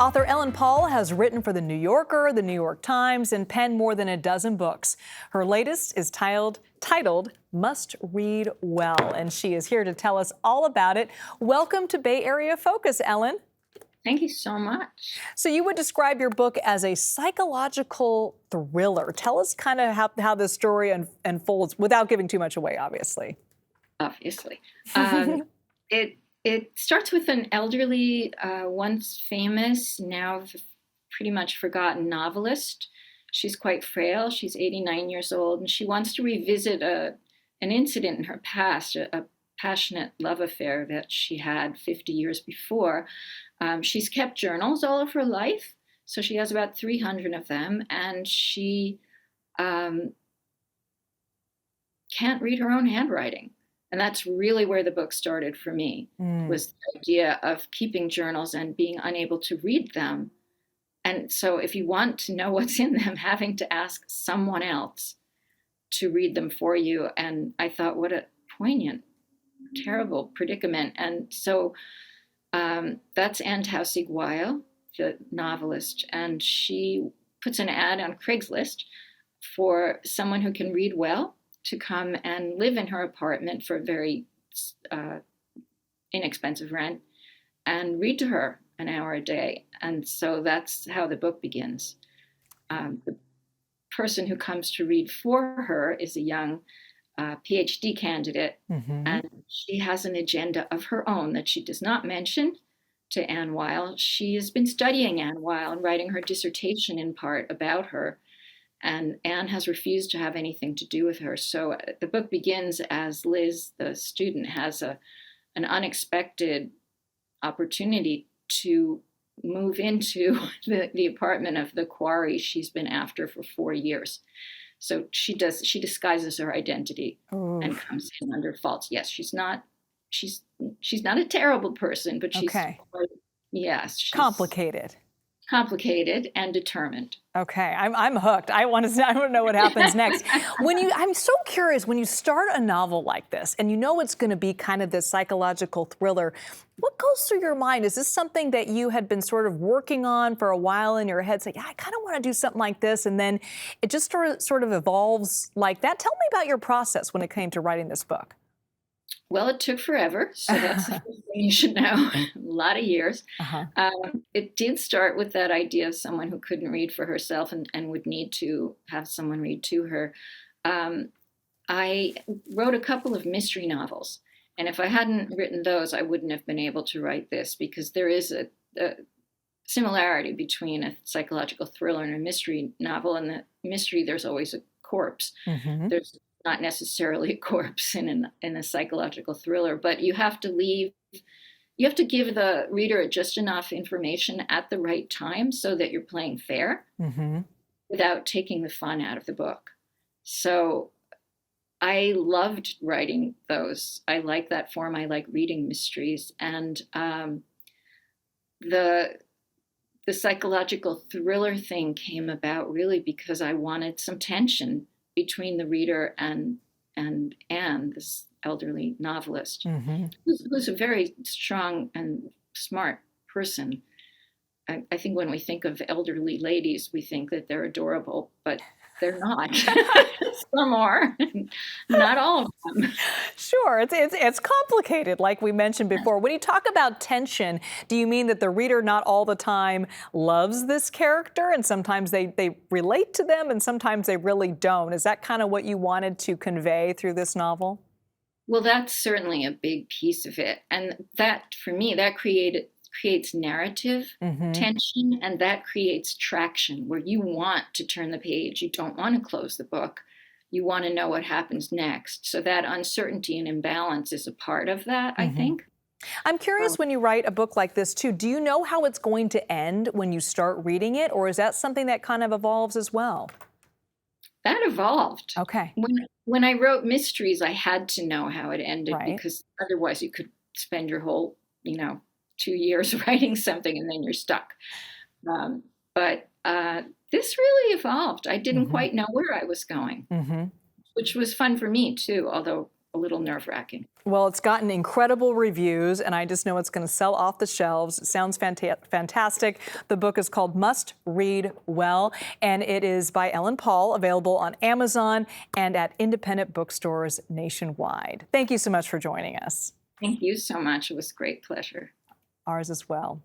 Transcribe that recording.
Author Ellen Pall has written for The New Yorker, The New York Times, and penned more than a dozen books. Her latest is titled Must Read Well, and she is here to tell us all about it. Welcome to Bay Area Focus, Ellen. Thank you so much. So you would describe your book as a psychological thriller. Tell us kind of how this story unfolds without giving too much away, obviously. Obviously. It starts with an elderly, once famous, now pretty much forgotten novelist. She's quite frail. She's 89 years old, and she wants to revisit an incident in her past, a passionate love affair that she had 50 years before. She's kept journals all of her life, so she has about 300 of them, and she can't read her own handwriting. And that's really where the book started for me, was the idea of keeping journals and being unable to read them. And so if you want to know what's in them, having to ask someone else to read them for you. And I thought, what a poignant, terrible predicament. And so that's Anne Tausig-Weil, the novelist, and she puts an ad on Craigslist for someone who can read well to come and live in her apartment for a very inexpensive rent and read to her an hour a day. And so that's how the book begins. The person who comes to read for her is a young PhD candidate, and she has an agenda of her own that she does not mention to Anne Weil. She has been studying Anne Weil and writing her dissertation in part about her. And Anne has refused to have anything to do with her. So the book begins as Liz, the student, has an unexpected opportunity to move into the apartment of the quarry she's been after for 4 years. So she disguises her identity and comes in under false. Yes, she's not a terrible person, but she's she's complicated and determined. Okay, I'm hooked. I want to know what happens next. I'm so curious, when you start a novel like this and you know it's going to be kind of this psychological thriller, what goes through your mind? Is this something that you had been sort of working on for a while in your head, saying, yeah, I kind of want to do something like this, and then it just sort of evolves like that? Tell me about your process when it came to writing this book. Well, it took forever, so that's the first thing you should know. A lot of years. It did start with that idea of someone who couldn't read for herself and would need to have someone read to her. I wrote a couple of mystery novels, and if I hadn't written those, I wouldn't have been able to write this, because there is a similarity between a psychological thriller and a mystery novel. In the mystery, there's always a corpse. There's not necessarily a corpse in a psychological thriller, but you have to give the reader just enough information at the right time so that you're playing fair without taking the fun out of the book. So I loved writing those. I like that form. I like reading mysteries. And the psychological thriller thing came about really because I wanted some tension between the reader and Anne, this elderly novelist, who's a very strong and smart person. I think when we think of elderly ladies, we think that they're adorable, but they're not. Some are, not all of them. Sure, it's complicated, like we mentioned before. When you talk about tension, do you mean that the reader not all the time loves this character, and sometimes they relate to them, and sometimes they really don't? Is that kind of what you wanted to convey through this novel? Well, that's certainly a big piece of it, and that, for me, that creates narrative tension, and that creates traction where you want to turn the page. You don't want to close the book. You want to know what happens next. So that uncertainty and imbalance is a part of that, I think. I'm curious, when you write a book like this too, do you know how it's going to end when you start reading it, or is that something that kind of evolves as well? That evolved. Okay. When I wrote mysteries, I had to know how it ended, because otherwise you could spend your whole, 2 years writing something and then you're stuck. But this really evolved. I didn't quite know where I was going, which was fun for me too, although a little nerve-wracking. Well, it's gotten incredible reviews, and I just know it's going to sell off the shelves. It sounds fantastic. The book is called Must Read Well, and it is by Ellen Pall, available on Amazon and at independent bookstores nationwide. Thank you so much for joining us. Thank you so much. It was a great pleasure. Ours as well.